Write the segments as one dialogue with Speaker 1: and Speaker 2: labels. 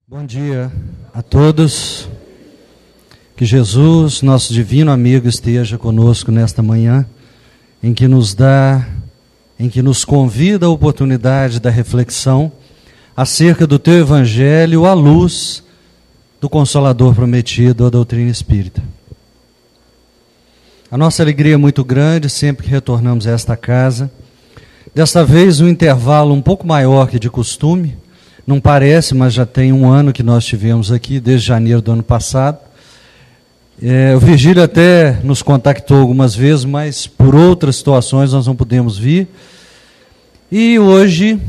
Speaker 1: Bom dia a todos. Que Jesus, nosso divino amigo, esteja conosco nesta manhã, em que nos convida a oportunidade da reflexão acerca do teu evangelho à luz do Consolador prometido, a doutrina espírita. A nossa alegria é muito grande sempre que retornamos a esta casa. Desta vez um intervalo um pouco maior que de costume. Não parece, mas já tem um ano que nós estivemos aqui, desde janeiro do ano passado. O Virgílio até nos contactou algumas vezes, mas por outras situações nós não pudemos vir. E hoje,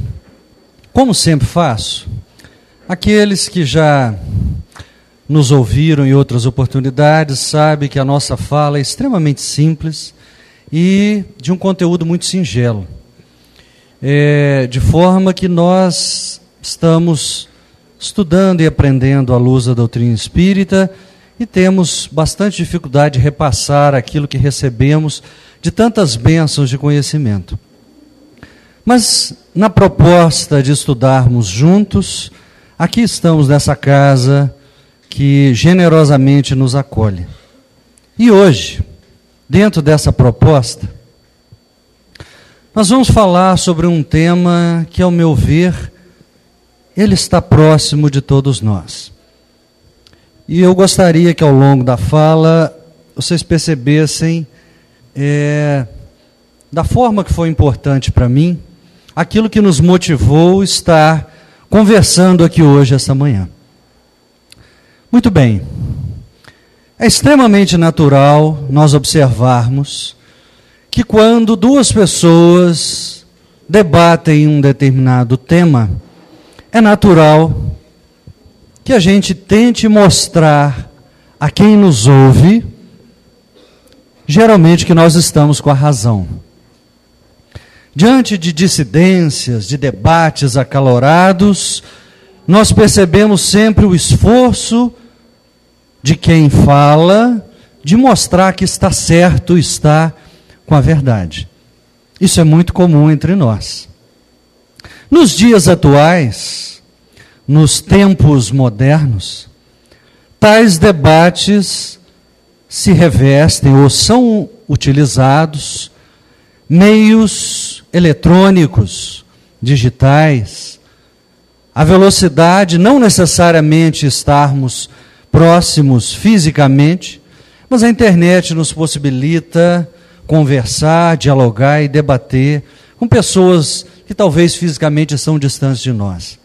Speaker 1: como sempre faço, aqueles que já nos ouviram em outras oportunidades sabem que a nossa fala é extremamente simples e de um conteúdo muito singelo. De forma que nós estamos estudando e aprendendo à luz da doutrina espírita e temos bastante dificuldade de repassar aquilo que recebemos de tantas bênçãos de conhecimento. Mas, na proposta de estudarmos juntos, aqui estamos nessa casa que generosamente nos acolhe. E hoje, dentro dessa proposta, nós vamos falar sobre um tema que, ao meu ver, ele está próximo de todos nós. E eu gostaria que ao longo da fala vocês percebessem da forma que foi importante para mim, aquilo que nos motivou a estar conversando aqui hoje, essa manhã. Muito bem, é extremamente natural nós observarmos que quando duas pessoas debatem um determinado tema, é natural que a gente tente mostrar a quem nos ouve, geralmente, que nós estamos com a razão. Diante de dissidências, de debates acalorados, nós percebemos sempre o esforço de quem fala de mostrar que está certo, está com a verdade. Isso é muito comum entre nós. Nos dias atuais, nos tempos modernos, tais debates se revestem ou são utilizados meios eletrônicos, digitais, a velocidade, não necessariamente estarmos próximos fisicamente, mas a internet nos possibilita conversar, dialogar e debater com pessoas que talvez fisicamente são distantes de nós.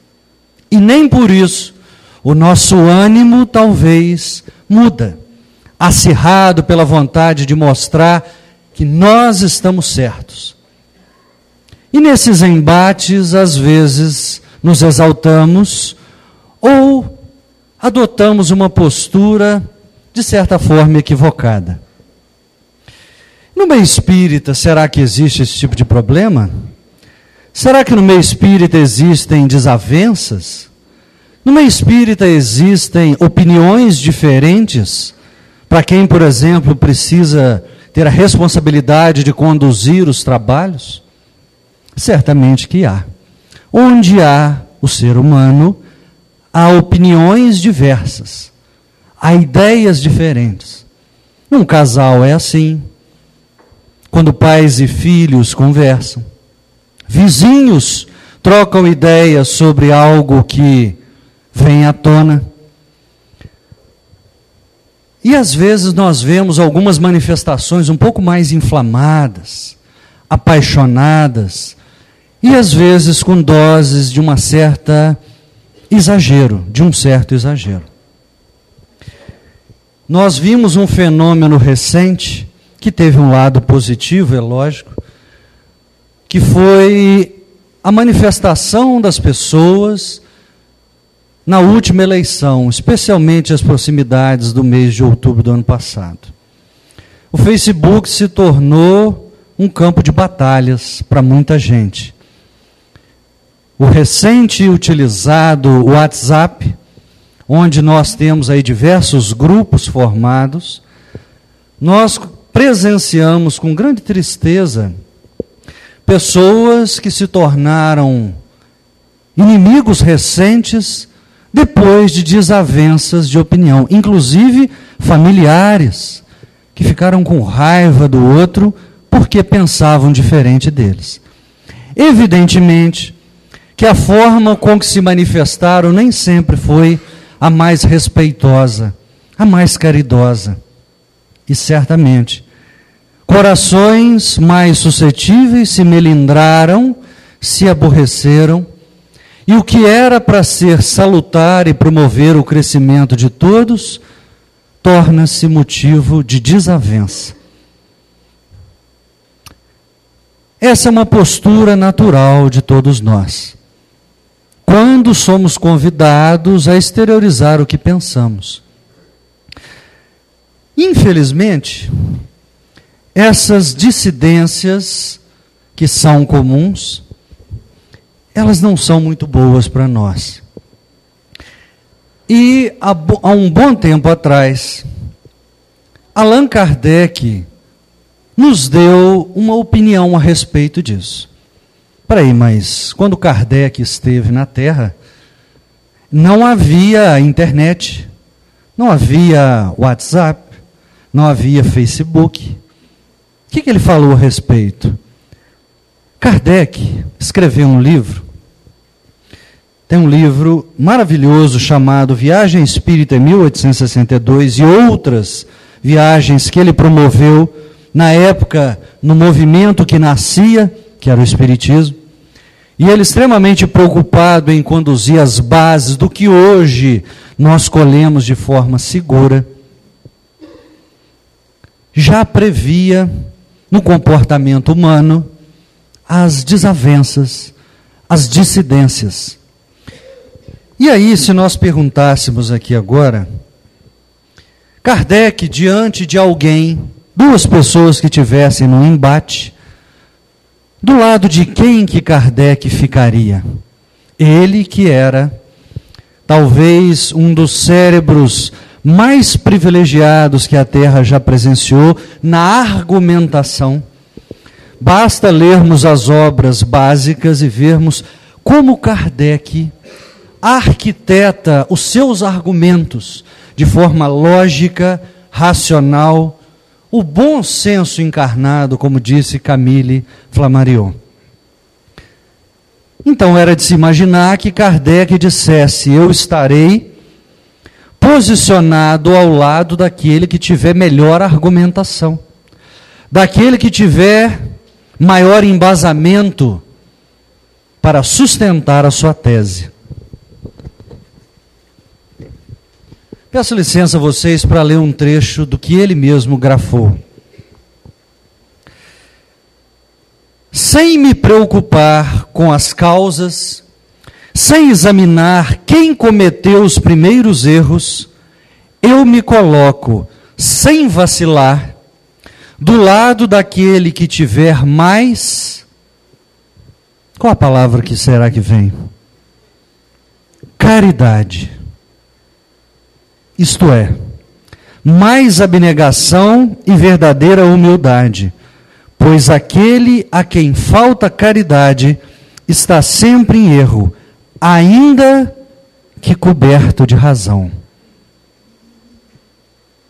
Speaker 1: E nem por isso o nosso ânimo talvez muda, acirrado pela vontade de mostrar que nós estamos certos. E nesses embates, às vezes, nos exaltamos ou adotamos uma postura, de certa forma, equivocada. No meio espírita, será que existe esse tipo de problema? Será que no meio espírita existem desavenças? No meio espírita existem opiniões diferentes? Para quem, por exemplo, precisa ter a responsabilidade de conduzir os trabalhos? Certamente que há. Onde há o ser humano, há opiniões diversas, há ideias diferentes. Num casal é assim. Quando pais e filhos conversam, vizinhos trocam ideias sobre algo que vem à tona. E às vezes nós vemos algumas manifestações um pouco mais inflamadas, apaixonadas, e às vezes com doses de um certo exagero. Nós vimos um fenômeno recente, que teve um lado positivo, é lógico, que foi a manifestação das pessoas na última eleição, especialmente as proximidades do mês de outubro do ano passado. O Facebook se tornou um campo de batalhas para muita gente. O recente utilizado WhatsApp, onde nós temos aí diversos grupos formados, nós presenciamos com grande tristeza pessoas que se tornaram inimigos recentes depois de desavenças de opinião, inclusive familiares, que ficaram com raiva do outro porque pensavam diferente deles. Evidentemente que a forma com que se manifestaram nem sempre foi a mais respeitosa, a mais caridosa. E certamente, corações mais suscetíveis se melindraram, se aborreceram, e o que era para ser salutar e promover o crescimento de todos, torna-se motivo de desavença. Essa é uma postura natural de todos nós, quando somos convidados a exteriorizar o que pensamos. Infelizmente, essas dissidências que são comuns, elas não são muito boas para nós. E há um bom tempo atrás, Allan Kardec nos deu uma opinião a respeito disso. Peraí, mas quando Kardec esteve na Terra, não havia internet, não havia WhatsApp, não havia Facebook. O que ele falou a respeito? Kardec escreveu um livro, tem um livro maravilhoso chamado Viagem Espírita em 1862 e outras viagens que ele promoveu na época, no movimento que nascia, que era o Espiritismo, e ele extremamente preocupado em conduzir as bases do que hoje nós colhemos de forma segura, já previa no comportamento humano as desavenças, as dissidências. E aí, se nós perguntássemos aqui agora, Kardec, diante de alguém, duas pessoas que tivessem num embate, do lado de quem que Kardec ficaria? Ele que era, talvez, um dos cérebros mais privilegiados que a Terra já presenciou na argumentação. Basta lermos as obras básicas e vermos como Kardec arquiteta os seus argumentos de forma lógica, racional, o bom senso encarnado, como disse Camille Flammarion. Então era de se imaginar que Kardec dissesse: eu estarei posicionado ao lado daquele que tiver melhor argumentação, daquele que tiver maior embasamento para sustentar a sua tese. Peço licença a vocês para ler um trecho do que ele mesmo grafou. Sem me preocupar com as causas, sem examinar quem cometeu os primeiros erros, eu me coloco, sem vacilar, do lado daquele que tiver mais... Qual a palavra que será que vem? Caridade. Isto é, mais abnegação e verdadeira humildade, pois aquele a quem falta caridade está sempre em erro, ainda que coberto de razão.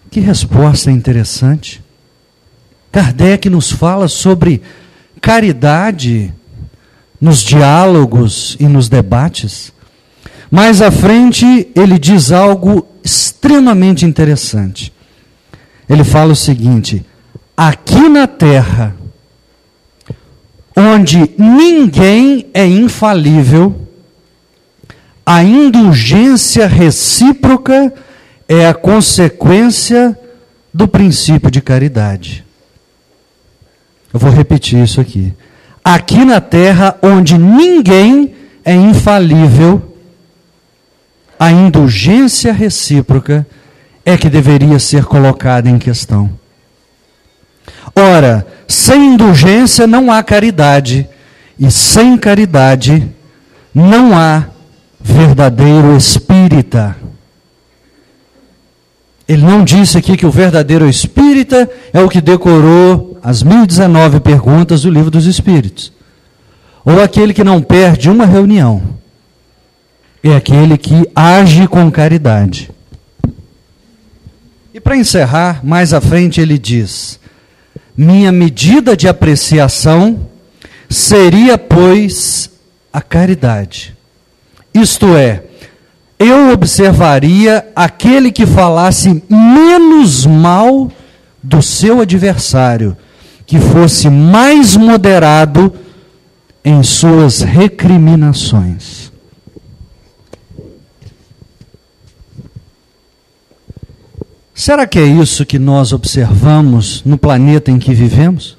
Speaker 1: Que resposta interessante. Kardec nos fala sobre caridade nos diálogos e nos debates. Mais à frente, ele diz algo extremamente interessante. Ele fala o seguinte: aqui na Terra, onde ninguém é infalível, a indulgência recíproca é a consequência do princípio de caridade. Eu vou repetir isso aqui. Aqui na Terra, onde ninguém é infalível, a indulgência recíproca é que deveria ser colocada em questão. Ora, sem indulgência não há caridade, e sem caridade não há verdadeiro espírita. Ele não disse aqui que o verdadeiro espírita é o que decorou as 1019 perguntas do Livro dos Espíritos, ou aquele que não perde uma reunião. é aquele que age com caridade. E para encerrar, mais à frente ele diz: minha medida de apreciação seria, pois, a caridade. Isto é, eu observaria aquele que falasse menos mal do seu adversário, que fosse mais moderado em suas recriminações. Será que é isso que nós observamos no planeta em que vivemos?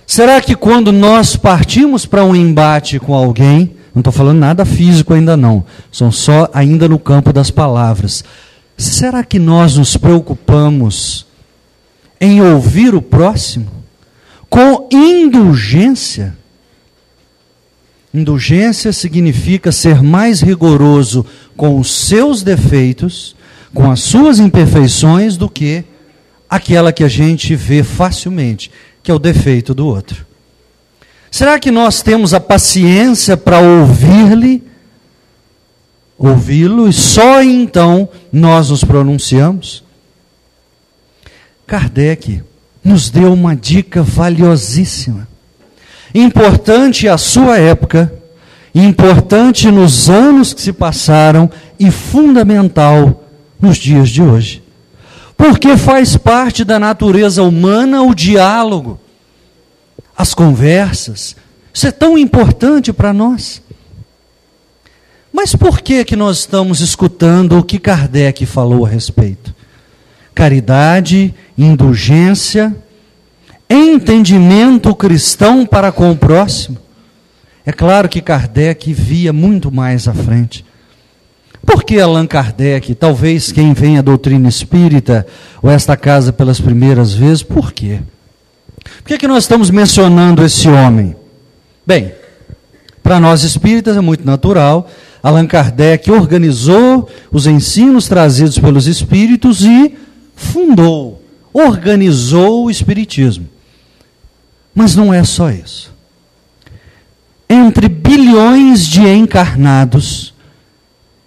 Speaker 1: Será que quando nós partimos para um embate com alguém, não estou falando nada físico ainda não, são só ainda no campo das palavras, será que nós nos preocupamos em ouvir o próximo com indulgência? Indulgência significa ser mais rigoroso com os seus defeitos, com as suas imperfeições, do que aquela que a gente vê facilmente, que é o defeito do outro. Será que nós temos a paciência para ouvi-lo e só então nós nos pronunciamos? Kardec nos deu uma dica valiosíssima, importante à sua época, importante nos anos que se passaram e fundamental nos dias de hoje. Porque faz parte da natureza humana o diálogo, as conversas. Isso é tão importante para nós. Mas por que nós estamos escutando o que Kardec falou a respeito? Caridade, indulgência, entendimento cristão para com o próximo. É claro que Kardec via muito mais à frente. Por que Allan Kardec, talvez quem vem à doutrina espírita, ou esta casa pelas primeiras vezes, por quê? Por que nós estamos mencionando esse homem? Bem, para nós espíritas é muito natural. Allan Kardec organizou os ensinos trazidos pelos espíritos e fundou, organizou o espiritismo. Mas não é só isso. Entre bilhões de encarnados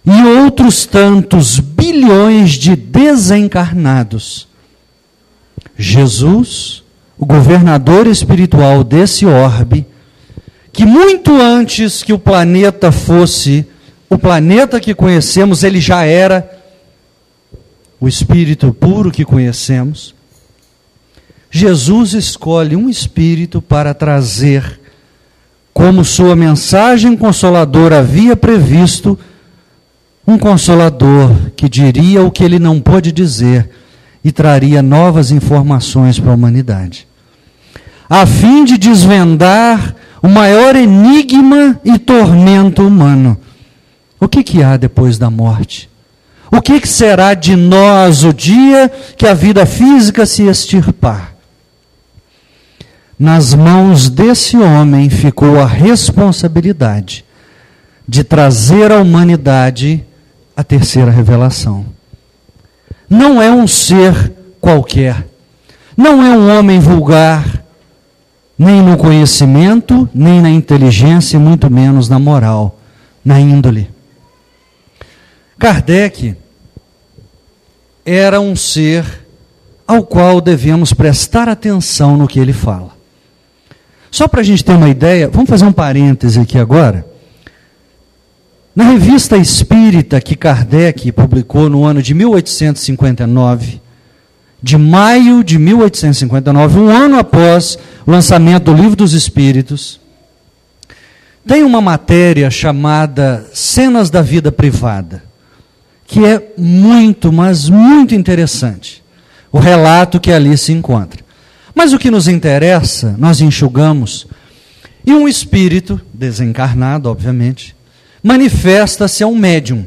Speaker 1: e outros tantos bilhões de desencarnados, Jesus, o governador espiritual desse orbe, que muito antes que o planeta fosse o planeta que conhecemos, ele já era o espírito puro que conhecemos. Jesus escolhe um espírito para trazer, como sua mensagem consoladora havia previsto, um consolador que diria o que ele não pôde dizer e traria novas informações para a humanidade, a fim de desvendar o maior enigma e tormento humano. O que há depois da morte? O que será de nós o dia que a vida física se extirpar? Nas mãos desse homem ficou a responsabilidade de trazer à humanidade a terceira revelação. Não é um ser qualquer, não é um homem vulgar, nem no conhecimento, nem na inteligência, e muito menos na moral, na índole. Kardec era um ser ao qual devemos prestar atenção no que ele fala. Só para a gente ter uma ideia, vamos fazer um parêntese aqui agora. Na revista Espírita que Kardec publicou no ano de 1859, de maio de 1859, um ano após o lançamento do Livro dos Espíritos, tem uma matéria chamada Cenas da Vida Privada, que é muito, mas muito interessante, o relato que ali se encontra. Mas o que nos interessa, nós enxugamos, e um espírito, desencarnado, obviamente, manifesta-se a um médium,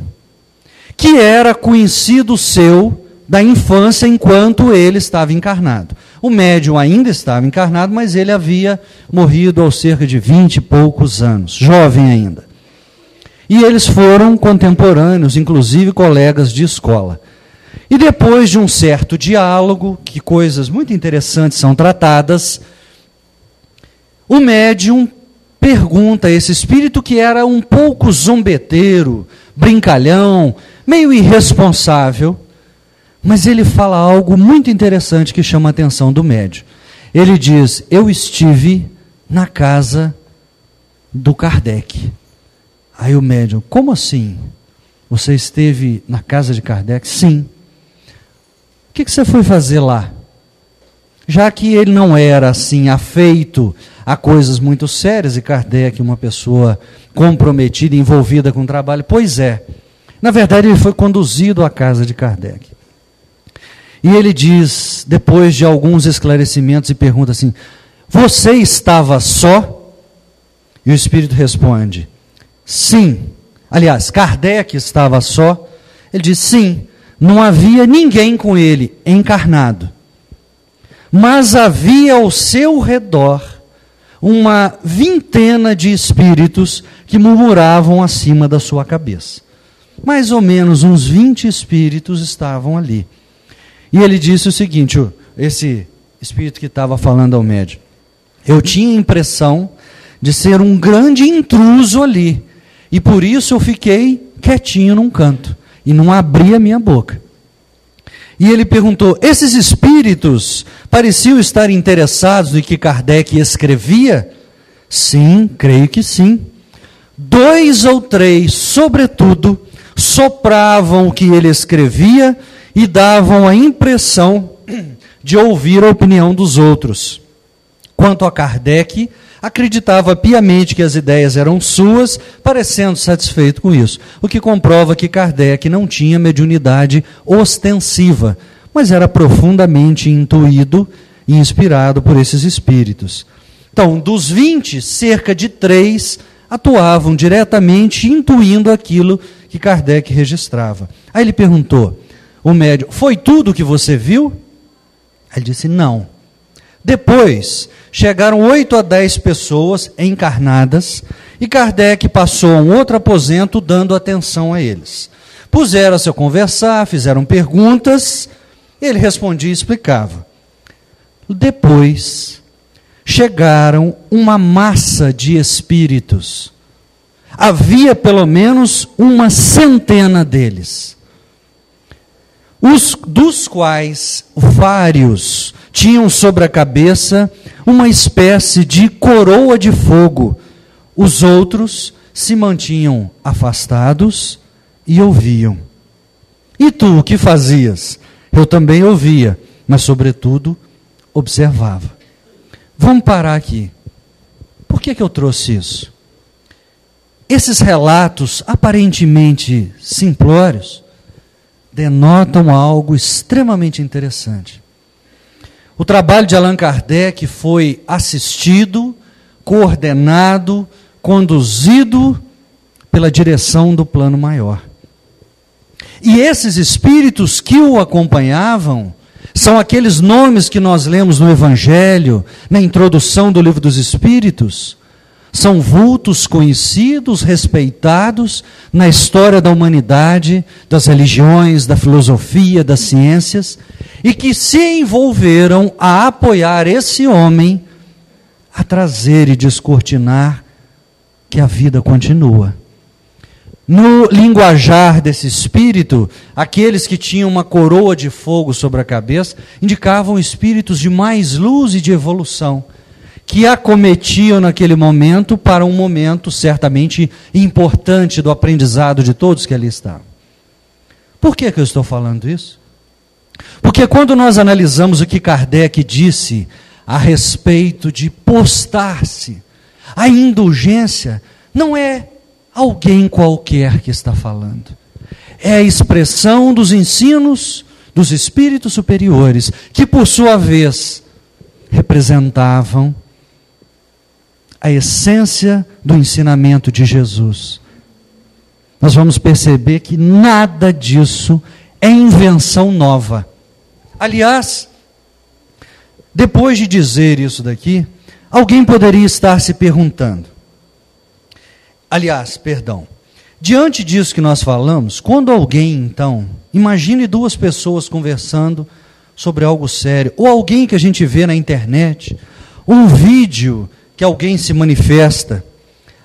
Speaker 1: que era conhecido seu da infância enquanto ele estava encarnado. O médium ainda estava encarnado, mas ele havia morrido aos cerca de 20 e poucos anos, jovem ainda. E eles foram contemporâneos, inclusive colegas de escola. E depois de um certo diálogo, que coisas muito interessantes são tratadas, o médium pergunta a esse espírito, que era um pouco zombeteiro, brincalhão, meio irresponsável, mas ele fala algo muito interessante que chama a atenção do médium. Ele diz: eu estive na casa do Kardec. Aí o médium: como assim? Você esteve na casa de Kardec? Sim. O que você foi fazer lá? Já que ele não era assim afeito a coisas muito sérias, e Kardec, uma pessoa comprometida, envolvida com o trabalho, pois é. Na verdade, ele foi conduzido à casa de Kardec. E ele diz, depois de alguns esclarecimentos, e pergunta assim: você estava só? E o espírito responde: sim. Aliás, Kardec estava só? Ele diz: sim, não havia ninguém com ele encarnado. Mas havia ao seu redor uma vintena de espíritos que murmuravam acima da sua cabeça. Mais ou menos uns 20 espíritos estavam ali. E ele disse o seguinte, esse espírito que estava falando ao médium: eu tinha a impressão de ser um grande intruso ali, e por isso eu fiquei quietinho num canto, e não abri a minha boca. E ele perguntou: esses espíritos pareciam estar interessados no que Kardec escrevia? Sim, creio que sim. 2 ou 3, sobretudo, sopravam o que ele escrevia e davam a impressão de ouvir a opinião dos outros. Quanto a Kardec, acreditava piamente que as ideias eram suas, parecendo satisfeito com isso, o que comprova que Kardec não tinha mediunidade ostensiva, mas era profundamente intuído e inspirado por esses espíritos. Então, dos 20, cerca de 3 atuavam diretamente, intuindo aquilo que Kardec registrava. Aí ele perguntou, o médium: foi tudo o que você viu? Ele disse: não. Depois, chegaram 8 a 10 pessoas encarnadas, e Kardec passou a um outro aposento, dando atenção a eles. Puseram-se a conversar, fizeram perguntas, ele respondia e explicava. Depois, chegaram uma massa de espíritos. Havia pelo menos uma centena deles, dos quais vários tinham sobre a cabeça uma espécie de coroa de fogo. Os outros se mantinham afastados e ouviam. E tu, o que fazias? Eu também ouvia, mas sobretudo observava. Vamos parar aqui. Por que eu trouxe isso? Esses relatos aparentemente simplórios denotam algo extremamente interessante. O trabalho de Allan Kardec foi assistido, coordenado, conduzido pela direção do plano maior. E esses espíritos que o acompanhavam são aqueles nomes que nós lemos no Evangelho, na introdução do Livro dos Espíritos. São vultos conhecidos, respeitados na história da humanidade, das religiões, da filosofia, das ciências, e que se envolveram a apoiar esse homem, a trazer e descortinar que a vida continua. No linguajar desse espírito, aqueles que tinham uma coroa de fogo sobre a cabeça indicavam espíritos de mais luz e de evolução, que acometiam naquele momento para um momento certamente importante do aprendizado de todos que ali estavam. Por que eu estou falando isso? Porque quando nós analisamos o que Kardec disse a respeito de postar-se, a indulgência não é alguém qualquer que está falando. É a expressão dos ensinos dos espíritos superiores, que por sua vez representavam a essência do ensinamento de Jesus. Nós vamos perceber que nada disso é invenção nova. Aliás, depois de dizer isso daqui, alguém poderia estar se perguntando. Diante disso que nós falamos, quando alguém, então, imagine 2 pessoas conversando sobre algo sério, ou alguém que a gente vê na internet, um vídeo que alguém se manifesta,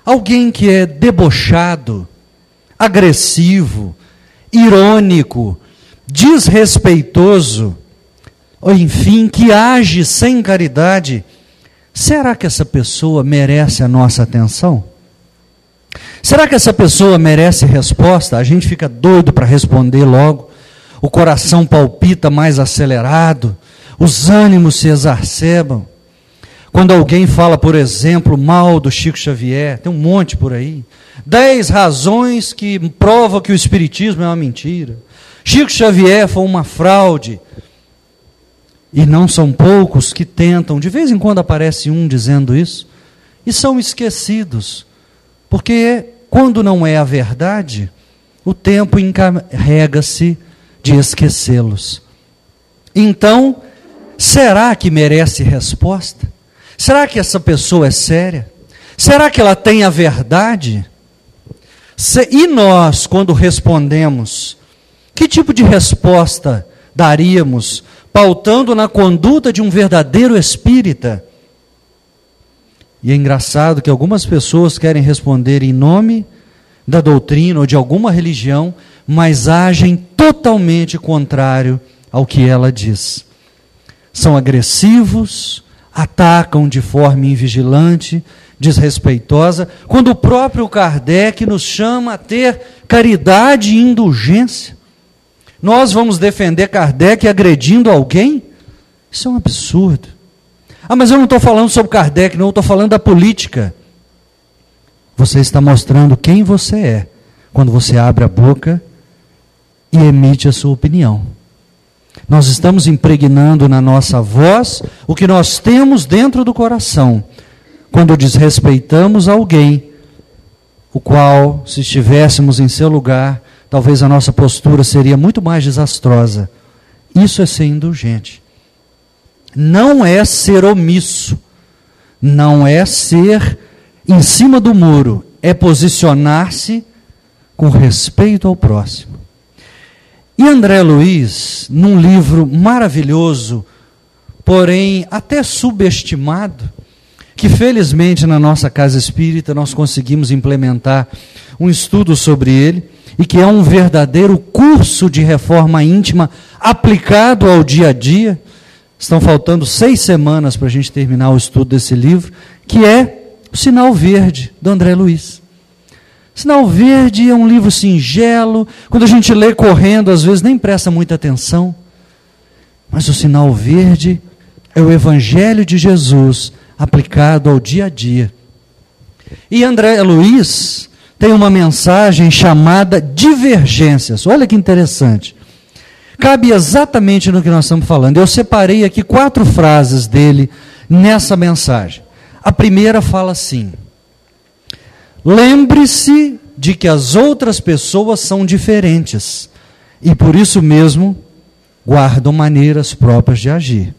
Speaker 1: Alguém que é debochado, agressivo, irônico, desrespeitoso, ou enfim, que age sem caridade, será que essa pessoa merece a nossa atenção? Será que essa pessoa merece resposta? A gente fica doido para responder logo, o coração palpita mais acelerado, os ânimos se exacerbam. Quando alguém fala, por exemplo, mal do Chico Xavier, tem um monte por aí, 10 razões que provam que o espiritismo é uma mentira. Chico Xavier foi uma fraude. E não são poucos que tentam, de vez em quando aparece um dizendo isso, e são esquecidos, porque quando não é a verdade, o tempo encarrega-se de esquecê-los. Então, será que merece resposta? Será que essa pessoa é séria? Será que ela tem a verdade? E nós, quando respondemos, que tipo de resposta daríamos, pautando na conduta de um verdadeiro espírita? E é engraçado que algumas pessoas querem responder em nome da doutrina ou de alguma religião, mas agem totalmente contrário ao que ela diz. São agressivos, atacam de forma invigilante, desrespeitosa, quando o próprio Kardec nos chama a ter caridade e indulgência. Nós vamos defender Kardec agredindo alguém? Isso é um absurdo. Ah, mas eu não estou falando sobre Kardec, não, eu estou falando da política. Você está mostrando quem você é, quando você abre a boca e emite a sua opinião. Nós estamos impregnando na nossa voz o que nós temos dentro do coração, quando desrespeitamos alguém, o qual, se estivéssemos em seu lugar, talvez a nossa postura seria muito mais desastrosa. Isso é ser indulgente. Não é ser omisso, não é ser em cima do muro, é posicionar-se com respeito ao próximo. E André Luiz, num livro maravilhoso, porém até subestimado, que felizmente na nossa casa espírita nós conseguimos implementar um estudo sobre ele, e que é um verdadeiro curso de reforma íntima aplicado ao dia a dia. Estão faltando 6 semanas para a gente terminar o estudo desse livro, que é O Sinal Verde, do André Luiz. Sinal Verde é um livro singelo, quando a gente lê correndo, às vezes nem presta muita atenção, mas o Sinal Verde é o Evangelho de Jesus aplicado ao dia a dia. E André Luiz tem uma mensagem chamada Divergências. Olha que interessante. Cabe exatamente no que nós estamos falando. Eu separei aqui 4 frases dele nessa mensagem. A primeira fala assim: lembre-se de que as outras pessoas são diferentes e por isso mesmo guardam maneiras próprias de agir.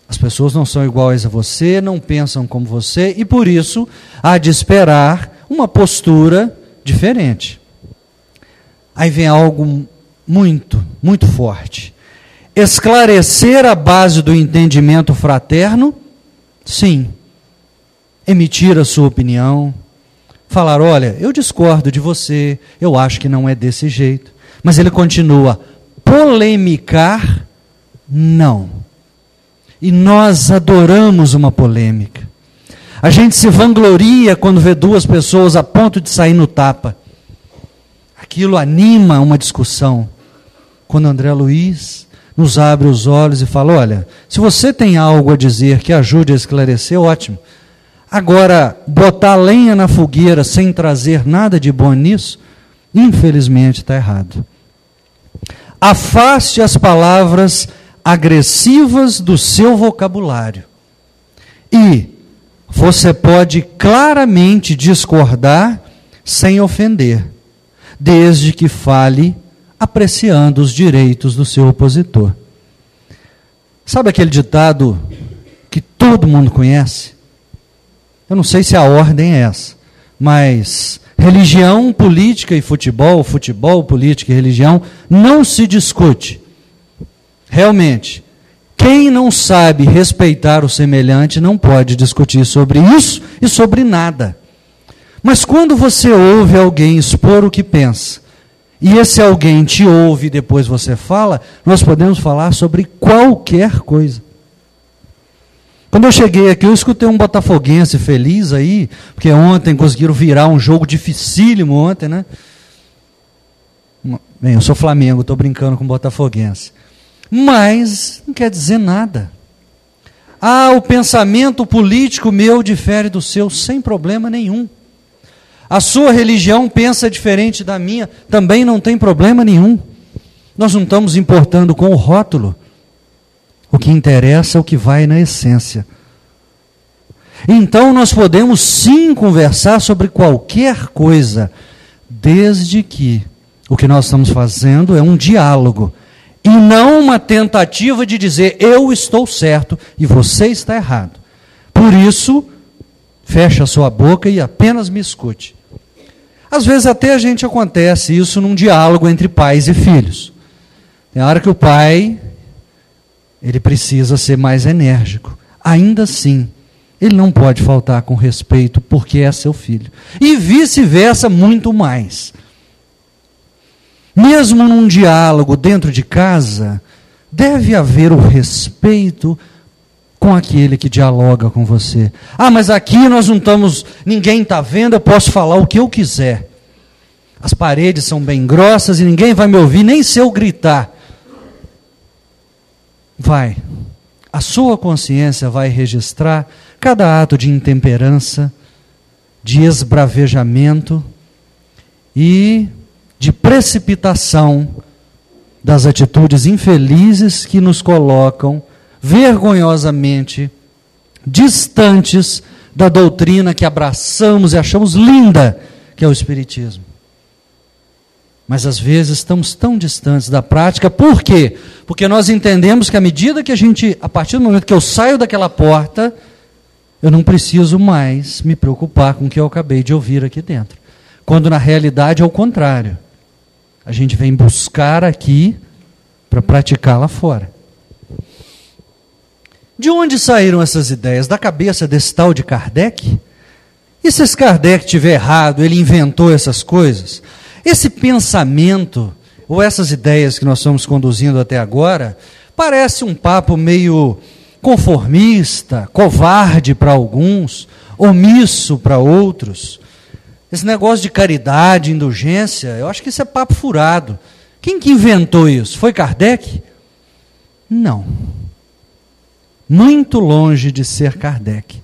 Speaker 1: As pessoas não são iguais a você, não pensam como você e por isso há de esperar uma postura diferente. Aí vem algo muito, muito forte. Esclarecer a base do entendimento fraterno, sim. Emitir a sua opinião, falar, olha, eu discordo de você, eu acho que não é desse jeito. Mas ele continua, polemicar, não. E nós adoramos uma polêmica. A gente se vangloria quando vê 2 pessoas a ponto de sair no tapa. Aquilo anima uma discussão. Quando André Luiz nos abre os olhos e fala, olha, se você tem algo a dizer que ajude a esclarecer, ótimo. Agora, botar lenha na fogueira sem trazer nada de bom nisso, infelizmente está errado. Afaste as palavras agressivas do seu vocabulário. E você pode claramente discordar sem ofender, desde que fale apreciando os direitos do seu opositor. Sabe aquele ditado que todo mundo conhece? Eu não sei se a ordem é essa, mas religião, política e futebol, futebol, política e religião, não se discute. Realmente, quem não sabe respeitar o semelhante não pode discutir sobre isso e sobre nada. Mas quando você ouve alguém expor o que pensa, e esse alguém te ouve e depois você fala, nós podemos falar sobre qualquer coisa. Quando eu cheguei aqui, eu escutei um botafoguense feliz aí, porque ontem conseguiram virar um jogo dificílimo ontem, né? Bem, eu sou Flamengo, estou brincando com botafoguense. Mas não quer dizer nada. O pensamento político meu difere do seu sem problema nenhum. A sua religião pensa diferente da minha, também não tem problema nenhum. Nós não estamos importando com o rótulo. O que interessa é o que vai na essência. Então nós podemos sim conversar sobre qualquer coisa, desde que o que nós estamos fazendo é um diálogo, e não uma tentativa de dizer eu estou certo e você está errado. Por isso, feche a sua boca e apenas me escute. Às vezes até acontece isso num diálogo entre pais e filhos. Tem hora que o pai, ele precisa ser mais enérgico. Ainda assim, ele não pode faltar com respeito porque é seu filho. E vice-versa muito mais. Mesmo num diálogo dentro de casa, deve haver o respeito com aquele que dialoga com você. Mas aqui nós não estamos, ninguém está vendo, eu posso falar o que eu quiser. As paredes são bem grossas e ninguém vai me ouvir, nem se eu gritar. A sua consciência vai registrar cada ato de intemperança, de esbravejamento e de precipitação das atitudes infelizes que nos colocam vergonhosamente distantes da doutrina que abraçamos e achamos linda, que é o Espiritismo. Mas às vezes estamos tão distantes da prática. Por quê? Porque nós entendemos que à medida que a partir do momento que eu saio daquela porta, eu não preciso mais me preocupar com o que eu acabei de ouvir aqui dentro. Quando na realidade é o contrário. A gente vem buscar aqui para praticar lá fora. De onde saíram essas ideias? Da cabeça desse tal de Kardec? E se esse Kardec estiver errado, ele inventou essas coisas? Esse pensamento, ou essas ideias que nós estamos conduzindo até agora, parece um papo meio conformista, covarde para alguns, omisso para outros. Esse negócio de caridade, indulgência, eu acho que isso é papo furado. Quem que inventou isso? Foi Kardec? Não. Muito longe de ser Kardec.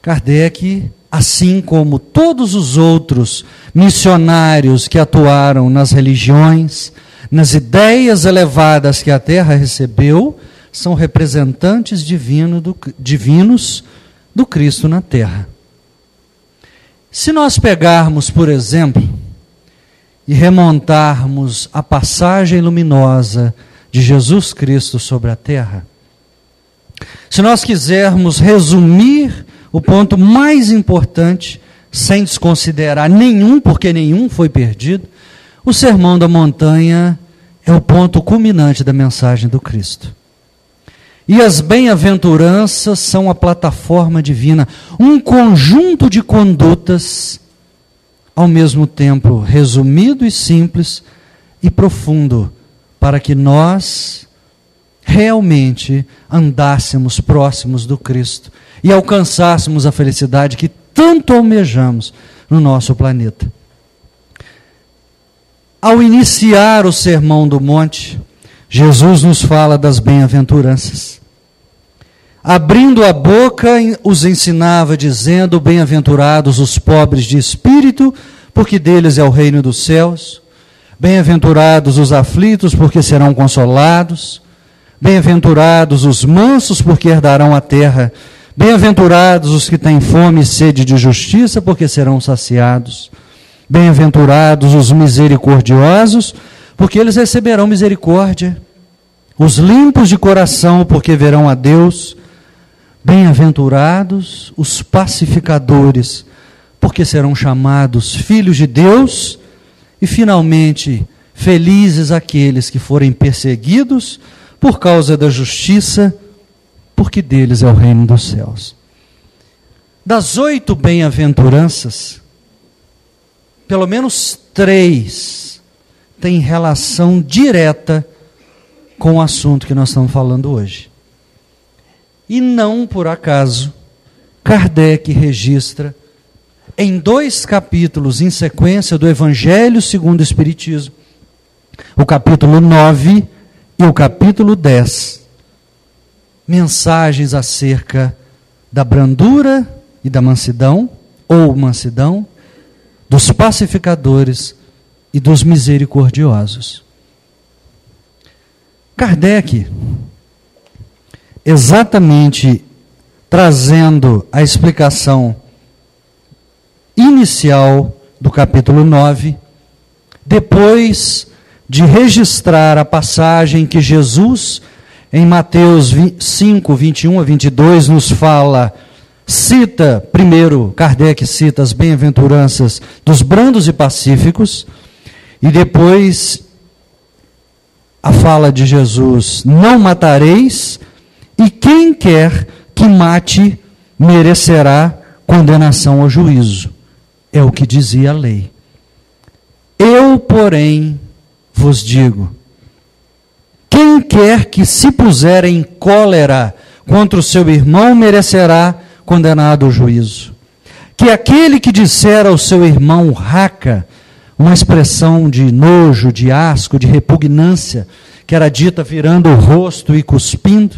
Speaker 1: Kardec, assim como todos os outros missionários que atuaram nas religiões, nas ideias elevadas que a Terra recebeu, são representantes divinos do Cristo na Terra. Se nós pegarmos, por exemplo, e remontarmos a passagem luminosa de Jesus Cristo sobre a Terra, se nós quisermos resumir o ponto mais importante, sem desconsiderar nenhum, porque nenhum foi perdido, o Sermão da Montanha é o ponto culminante da mensagem do Cristo. E as bem-aventuranças são a plataforma divina, um conjunto de condutas, ao mesmo tempo resumido e simples e profundo, para que nós realmente andássemos próximos do Cristo e alcançássemos a felicidade que tanto almejamos no nosso planeta. Ao iniciar o Sermão do Monte, Jesus nos fala das bem-aventuranças. Abrindo a boca, os ensinava dizendo: bem-aventurados os pobres de espírito, porque deles é o reino dos céus. Bem-aventurados os aflitos, porque serão consolados. Bem-aventurados os mansos, porque herdarão a terra. Bem-aventurados os que têm fome e sede de justiça, porque serão saciados. Bem-aventurados os misericordiosos, porque eles receberão misericórdia. Os limpos de coração, porque verão a Deus. Bem-aventurados os pacificadores, porque serão chamados filhos de Deus. E, finalmente, felizes aqueles que forem perseguidos por causa da justiça, porque deles é o reino dos céus. Das 8 bem-aventuranças, pelo menos 3 têm relação direta com o assunto que nós estamos falando hoje. E não por acaso, Kardec registra em 2 capítulos em sequência do Evangelho segundo o Espiritismo, o capítulo 9 e o capítulo 10, mensagens acerca da brandura e da mansidão, ou mansidão, dos pacificadores e dos misericordiosos. Kardec, exatamente trazendo a explicação inicial do capítulo 9, depois de registrar a passagem que Jesus, em Mateus 5, 21 a 22, nos fala, cita, primeiro, Kardec cita as bem-aventuranças dos brandos e pacíficos, e depois a fala de Jesus, não matareis, e quem quer que mate merecerá condenação ao juízo. É o que dizia a lei. Eu, porém, vos digo, quem quer que se puser em cólera contra o seu irmão merecerá condenado ao juízo. Que aquele que disser ao seu irmão raca, uma expressão de nojo, de asco, de repugnância, que era dita virando o rosto e cuspindo,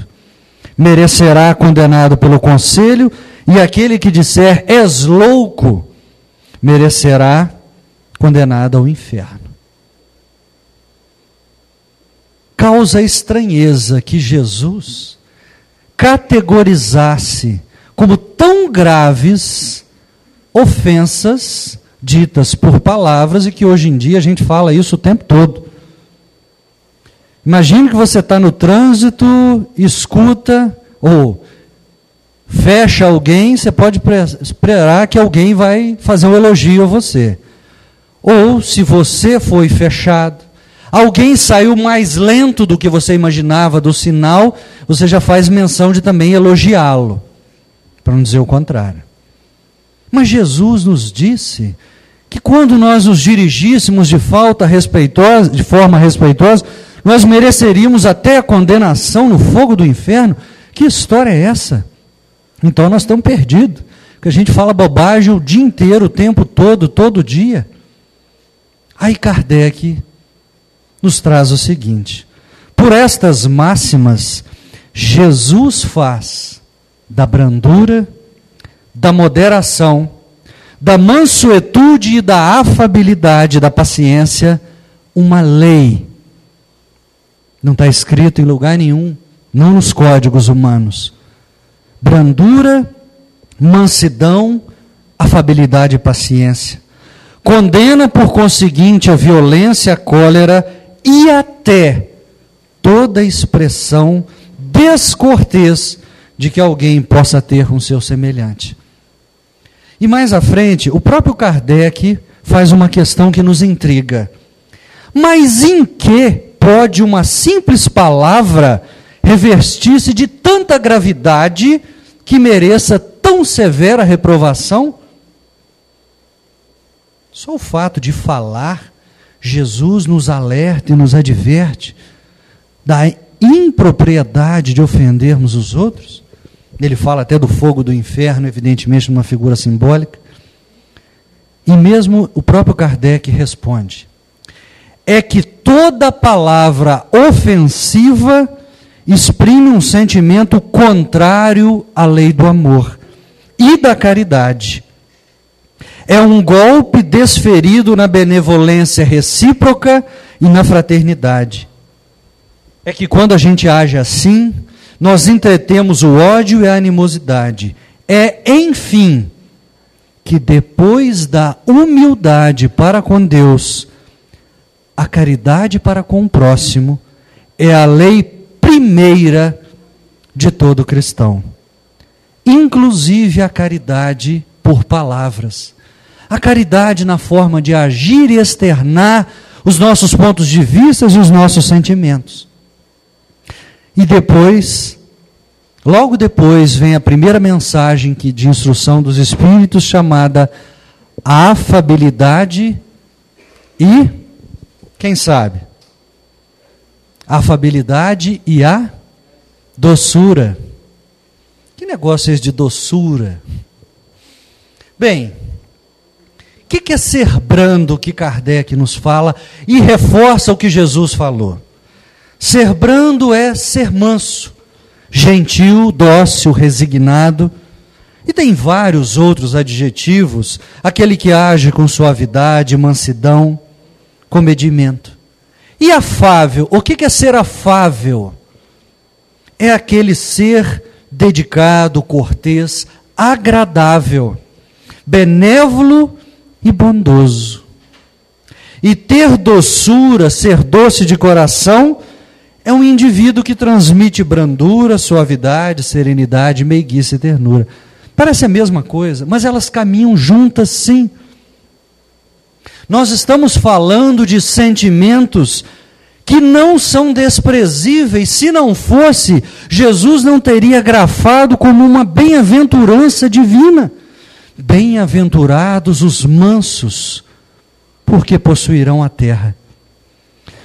Speaker 1: merecerá condenado pelo conselho, e aquele que disser és louco, merecerá condenado ao inferno. Causa estranheza que Jesus categorizasse como tão graves ofensas ditas por palavras e que hoje em dia a gente fala isso o tempo todo. Imagine que você está no trânsito, escuta ou fecha alguém, você pode esperar que alguém vai fazer um elogio a você. Ou, se você foi fechado, alguém saiu mais lento do que você imaginava do sinal, você já faz menção de também elogiá-lo, para não dizer o contrário. Mas Jesus nos disse que quando nós nos dirigíssemos de forma respeitosa, nós mereceríamos até a condenação no fogo do inferno. Que história é essa? Então nós estamos perdidos, porque a gente fala bobagem o dia inteiro, o tempo todo, todo dia. Aí Kardec nos traz o seguinte: por estas máximas, Jesus faz da brandura, da moderação, da mansuetude e da afabilidade, da paciência, uma lei. Não está escrito em lugar nenhum, não nos códigos humanos. Brandura, mansidão, afabilidade e paciência. Condena, por conseguinte, a violência, a cólera e até toda expressão descortês de que alguém possa ter com seu semelhante. E mais à frente, o próprio Kardec faz uma questão que nos intriga. Mas em que pode uma simples palavra revestir-se de tanta gravidade que mereça tão severa reprovação? Só o fato de falar, Jesus nos alerta e nos adverte da impropriedade de ofendermos os outros. Ele fala até do fogo do inferno, evidentemente numa figura simbólica. E mesmo o próprio Kardec responde: é que toda palavra ofensiva exprime um sentimento contrário à lei do amor e da caridade. É um golpe desferido na benevolência recíproca e na fraternidade. É que quando a gente age assim, nós entretemos o ódio e a animosidade. É, enfim, que depois da humildade para com Deus, a caridade para com o próximo é a lei primeira de todo cristão. Inclusive a caridade por palavras. A caridade na forma de agir e externar os nossos pontos de vista e os nossos sentimentos. E depois, logo depois, vem a primeira mensagem de instrução dos Espíritos, chamada a afabilidade e, quem sabe? A afabilidade e a doçura. Que negócio é esse de doçura? Bem, o que é ser brando que Kardec nos fala e reforça o que Jesus falou? Ser brando é ser manso, gentil, dócil, resignado. E tem vários outros adjetivos, aquele que age com suavidade, mansidão, comedimento. E afável, o que é ser afável? É aquele ser dedicado, cortês, agradável, benévolo e bondoso. E ter doçura, ser doce de coração, é um indivíduo que transmite brandura, suavidade, serenidade, meiguice e ternura. Parece a mesma coisa, mas elas caminham juntas sim. Nós estamos falando de sentimentos que não são desprezíveis. Se não fosse, Jesus não teria grafado como uma bem-aventurança divina. Bem-aventurados os mansos, porque possuirão a terra.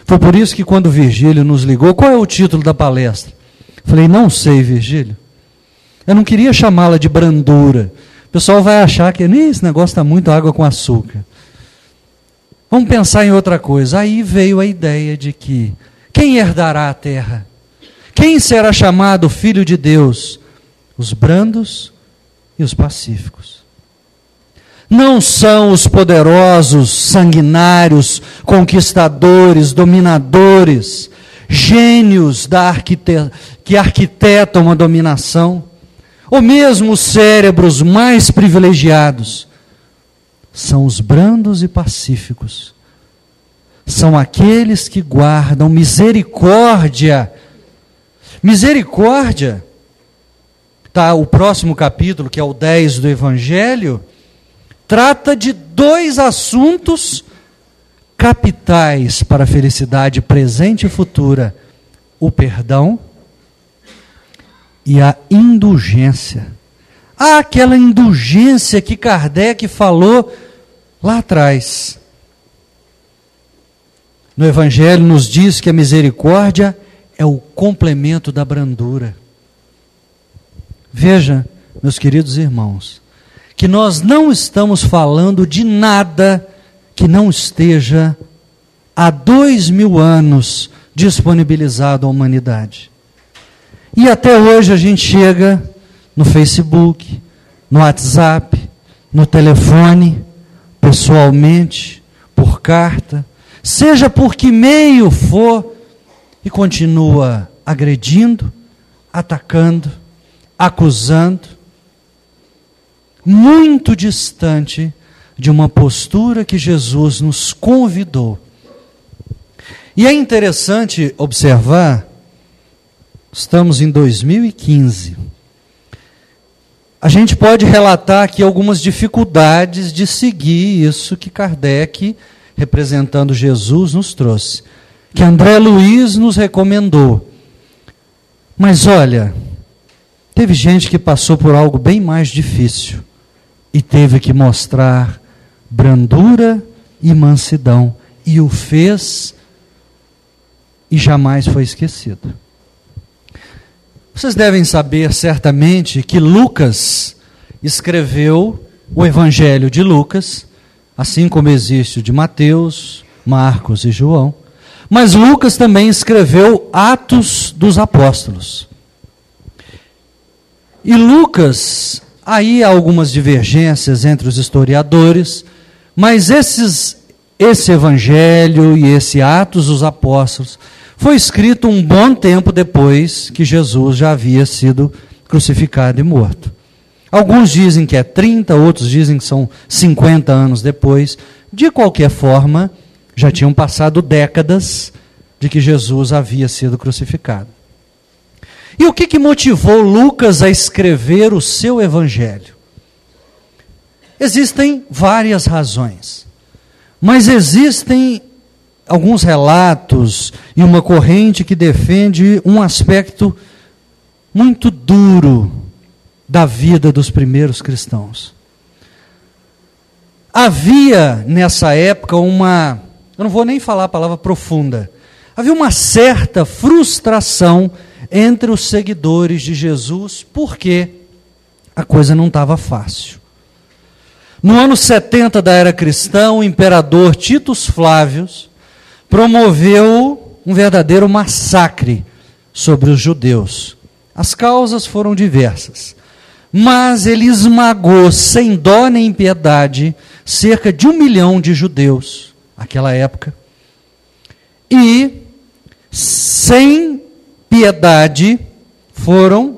Speaker 1: Foi por isso que quando Virgílio nos ligou, qual é o título da palestra? Falei, não sei, Virgílio. Eu não queria chamá-la de brandura. O pessoal vai achar que esse negócio está muito água com açúcar. Vamos pensar em outra coisa. Aí veio a ideia de que quem herdará a terra? Quem será chamado filho de Deus? Os brandos e os pacíficos. Não são os poderosos, sanguinários, conquistadores, dominadores, gênios que arquitetam a dominação, ou mesmo os cérebros mais privilegiados. São os brandos e pacíficos. São aqueles que guardam misericórdia. Misericórdia. Tá, o próximo capítulo, que é o 10 do Evangelho, trata de dois assuntos capitais para a felicidade presente e futura: o perdão e a indulgência. Aquela indulgência que Kardec falou lá atrás. No Evangelho nos diz que a misericórdia é o complemento da brandura. Veja, meus queridos irmãos, que nós não estamos falando de nada que não esteja há 2000 anos disponibilizado à humanidade. E até hoje a gente chega no Facebook, no WhatsApp, no telefone, pessoalmente, por carta, seja por que meio for, e continua agredindo, atacando, acusando, muito distante de uma postura que Jesus nos convidou. E é interessante observar, estamos em 2015, a gente pode relatar aqui algumas dificuldades de seguir isso que Kardec, representando Jesus, nos trouxe, que André Luiz nos recomendou. Mas olha, teve gente que passou por algo bem mais difícil e teve que mostrar brandura e mansidão, e o fez e jamais foi esquecido. Vocês devem saber certamente que Lucas escreveu o Evangelho de Lucas, assim como existe o de Mateus, Marcos e João, mas Lucas também escreveu Atos dos Apóstolos. E Lucas, aí há algumas divergências entre os historiadores, mas esse Evangelho e esse Atos dos Apóstolos foi escrito um bom tempo depois que Jesus já havia sido crucificado e morto. Alguns dizem que é 30, outros dizem que são 50 anos depois. De qualquer forma, já tinham passado décadas de que Jesus havia sido crucificado. E o que motivou Lucas a escrever o seu Evangelho? Existem várias razões, mas existem alguns relatos e uma corrente que defende um aspecto muito duro da vida dos primeiros cristãos. Havia nessa época eu não vou nem falar a palavra profunda, havia uma certa frustração entre os seguidores de Jesus, porque a coisa não estava fácil. No ano 70 da era cristã, o imperador Titus Flávios promoveu um verdadeiro massacre sobre os judeus. As causas foram diversas, mas ele esmagou sem dó nem piedade cerca de 1 milhão de judeus naquela época, e sem piedade foram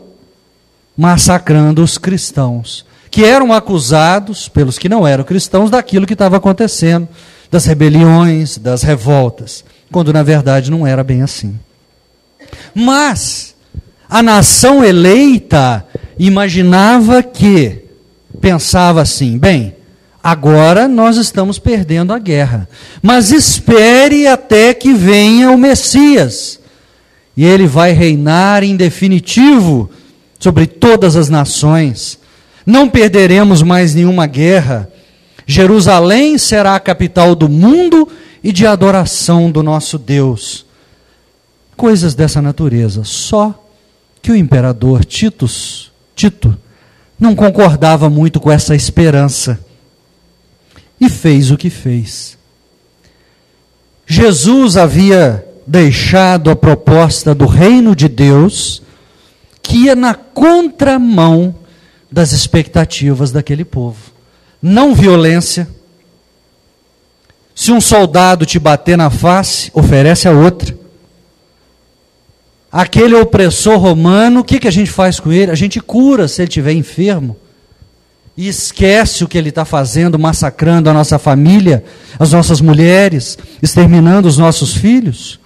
Speaker 1: massacrando os cristãos, que eram acusados pelos que não eram cristãos daquilo que estava acontecendo, das rebeliões, das revoltas, quando na verdade não era bem assim. Mas a nação eleita imaginava que, pensava assim, bem, agora nós estamos perdendo a guerra, mas espere até que venha o Messias, e ele vai reinar em definitivo sobre todas as nações. Não perderemos mais nenhuma guerra. Jerusalém será a capital do mundo e de adoração do nosso Deus. Coisas dessa natureza. Só que o imperador Tito não concordava muito com essa esperança e fez o que fez. Jesus havia deixado a proposta do reino de Deus, que ia na contramão das expectativas daquele povo. Não violência. Se um soldado te bater na face, oferece a outra. Aquele opressor romano, o que a gente faz com ele? A gente cura se ele estiver enfermo. E esquece o que ele está fazendo, massacrando a nossa família, as nossas mulheres, exterminando os nossos filhos.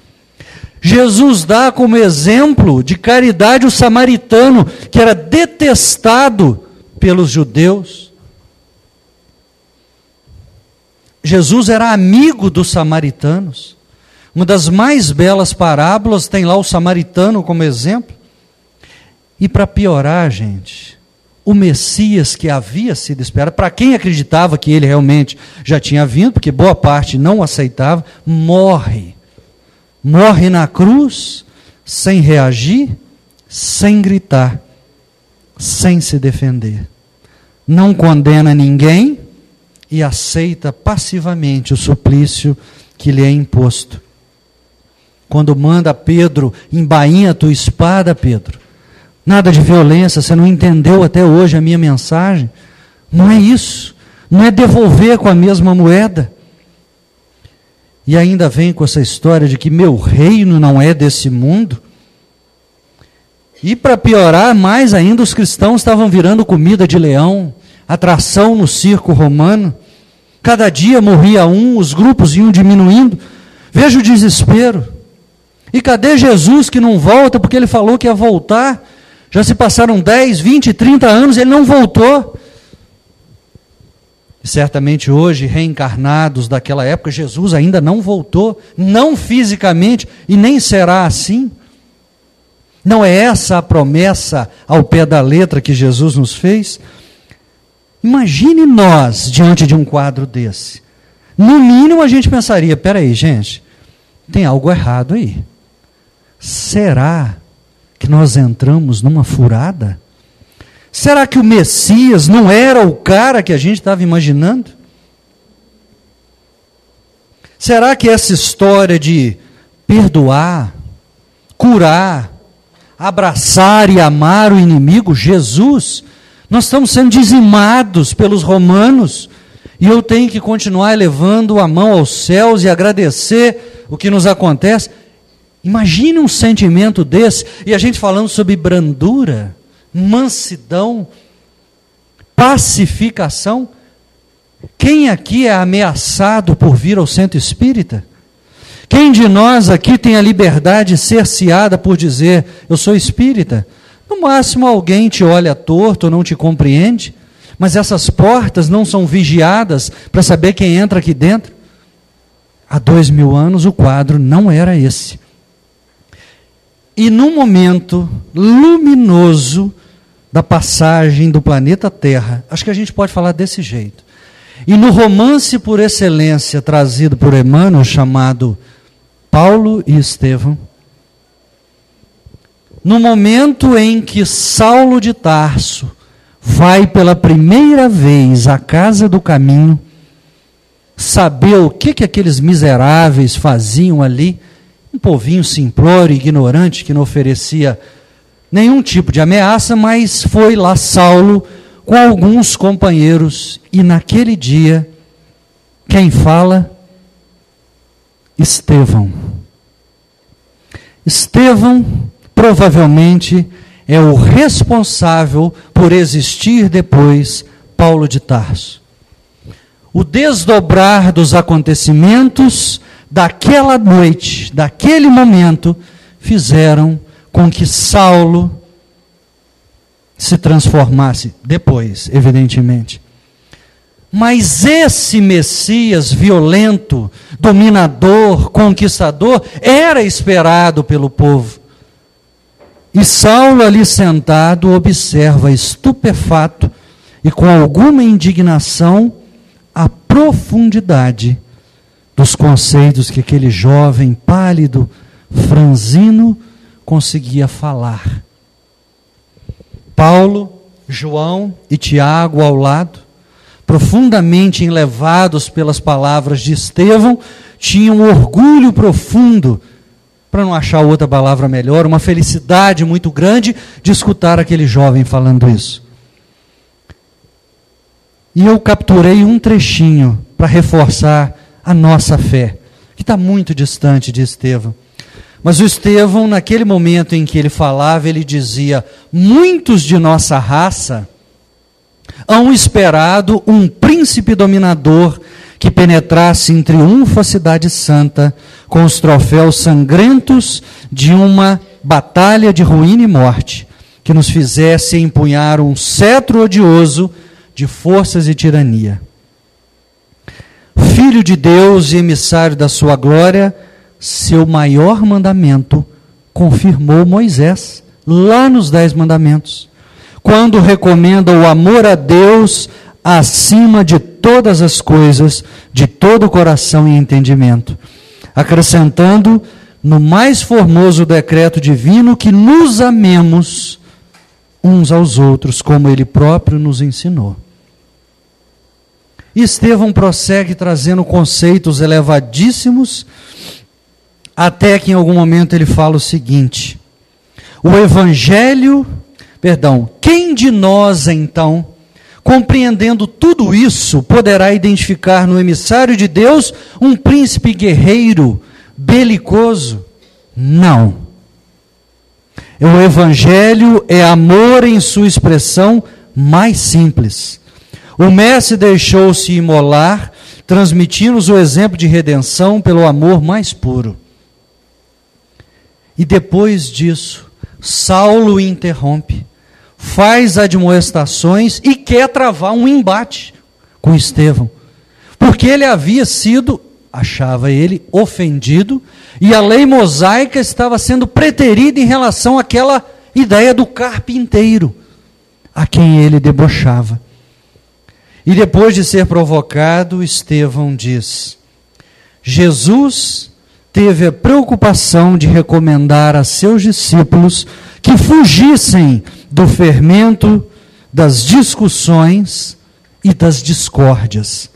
Speaker 1: Jesus dá como exemplo de caridade o samaritano, que era detestado pelos judeus. Jesus era amigo dos samaritanos. Uma das mais belas parábolas tem lá o samaritano como exemplo. E para piorar, gente, o Messias que havia sido esperado, para quem acreditava que ele realmente já tinha vindo, porque boa parte não o aceitava, morre na cruz, sem reagir, sem gritar, sem se defender. Não condena ninguém e aceita passivamente o suplício que lhe é imposto. Quando manda Pedro, embainha a tua espada, Pedro. Nada de violência, você não entendeu até hoje a minha mensagem. Não é isso. Não é devolver com a mesma moeda. E ainda vem com essa história de que meu reino não é desse mundo. E para piorar mais ainda, os cristãos estavam virando comida de leão, atração no circo romano. Cada dia morria um, os grupos iam diminuindo. Veja o desespero. E cadê Jesus que não volta, porque ele falou que ia voltar? Já se passaram 10, 20, 30 anos e ele não voltou. E certamente hoje, reencarnados daquela época, Jesus ainda não voltou, não fisicamente, e nem será assim. Não é essa a promessa ao pé da letra que Jesus nos fez? Imagine nós diante de um quadro desse. No mínimo a gente pensaria, peraí gente, tem algo errado aí. Será que nós entramos numa furada? Será que o Messias não era o cara que a gente estava imaginando? Será que essa história de perdoar, curar, abraçar e amar o inimigo, Jesus, nós estamos sendo dizimados pelos romanos, e eu tenho que continuar elevando a mão aos céus e agradecer o que nos acontece? Imagine um sentimento desse, e a gente falando sobre brandura, mansidão, pacificação. Quem aqui é ameaçado por vir ao centro espírita? Quem de nós aqui tem a liberdade cerceada por dizer, eu sou espírita? No máximo alguém te olha torto ou não te compreende, mas essas portas não são vigiadas para saber quem entra aqui dentro. Há 2000 anos o quadro não era esse. E num momento luminoso da passagem do planeta Terra, acho que a gente pode falar desse jeito, E no romance por excelência trazido por Emmanuel, chamado Paulo e Estevão, no momento em que Saulo de Tarso vai pela primeira vez à casa do caminho, saber o que aqueles miseráveis faziam ali, um povinho simplório e ignorante que não oferecia nenhum tipo de ameaça, mas foi lá Saulo com alguns companheiros, e naquele dia, quem fala? Estevão. Estevão provavelmente é o responsável por existir depois Paulo de Tarso. O desdobrar dos acontecimentos daquela noite, daquele momento, fizeram com que Saulo se transformasse, depois, evidentemente. Mas esse Messias violento, dominador, conquistador, era esperado pelo povo. E Saulo, ali sentado, observa estupefato e com alguma indignação a profundidade dos conceitos que aquele jovem pálido, franzino, conseguia falar. Paulo, João e Tiago ao lado, profundamente enlevados pelas palavras de Estevão, tinham um orgulho profundo, para não achar outra palavra melhor, uma felicidade muito grande de escutar aquele jovem falando isso. E eu capturei um trechinho para reforçar a nossa fé, que está muito distante de Estevão. Mas o Estevão, naquele momento em que ele falava, ele dizia: muitos de nossa raça hão esperado um príncipe dominador que penetrasse em triunfo a cidade santa com os troféus sangrentos de uma batalha de ruína e morte, que nos fizesse empunhar um cetro odioso de forças e tirania. Filho de Deus e emissário da sua glória, seu maior mandamento confirmou Moisés, lá nos 10 mandamentos, quando recomenda o amor a Deus acima de todas as coisas, de todo o coração e entendimento, acrescentando no mais formoso decreto divino que nos amemos uns aos outros, como ele próprio nos ensinou. E Estevão prossegue trazendo conceitos elevadíssimos, até que em algum momento ele fala o seguinte: quem de nós então, compreendendo tudo isso, poderá identificar no emissário de Deus um príncipe guerreiro, belicoso? Não. O Evangelho é amor em sua expressão mais simples. O Mestre deixou-se imolar, transmitindo-nos o exemplo de redenção pelo amor mais puro. E depois disso, Saulo interrompe, faz admoestações e quer travar um embate com Estevão, porque ele havia sido, achava ele, ofendido, e a lei mosaica estava sendo preterida em relação àquela ideia do carpinteiro, a quem ele debochava. E depois de ser provocado, Estevão diz: Jesus teve a preocupação de recomendar a seus discípulos que fugissem do fermento, das discussões e das discórdias.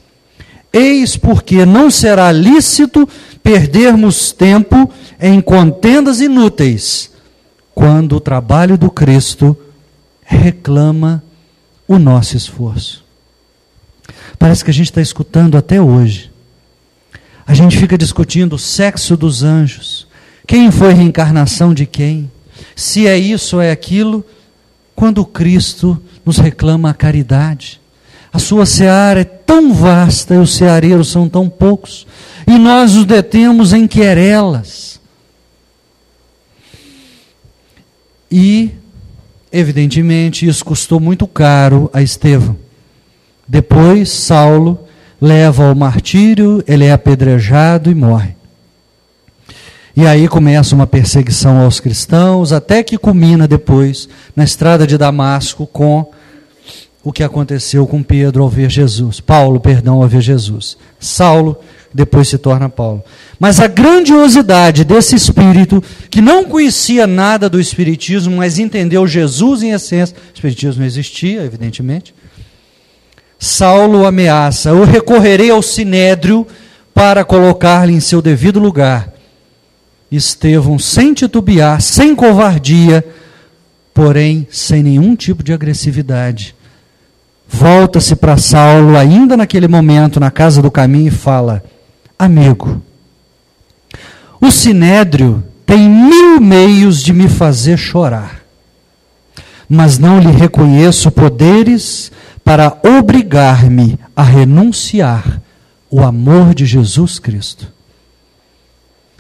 Speaker 1: Eis porque não será lícito perdermos tempo em contendas inúteis, quando o trabalho do Cristo reclama o nosso esforço. Parece que a gente está escutando até hoje. A gente fica discutindo o sexo dos anjos, quem foi reencarnação de quem, se é isso ou é aquilo, quando Cristo nos reclama a caridade. A sua seara é tão vasta e os ceareiros são tão poucos, e nós os detemos em querelas. E, evidentemente, isso custou muito caro a Estevão. Depois, Saulo leva ao martírio, ele é apedrejado e morre. E aí começa uma perseguição aos cristãos, até que culmina depois, na estrada de Damasco, com o que aconteceu com Pedro ao ver Jesus. Paulo, perdão, ao ver Jesus. Saulo depois se torna Paulo. Mas a grandiosidade desse espírito, que não conhecia nada do espiritismo, mas entendeu Jesus em essência, o espiritismo não existia, evidentemente. Saulo ameaça: eu recorrerei ao sinédrio para colocar-lhe em seu devido lugar. Estevão, sem titubear, sem covardia, porém sem nenhum tipo de agressividade, volta-se para Saulo, ainda naquele momento, na casa do caminho, e fala: amigo, o sinédrio tem 1000 meios de me fazer chorar, mas não lhe reconheço poderes para obrigar-me a renunciar o amor de Jesus Cristo.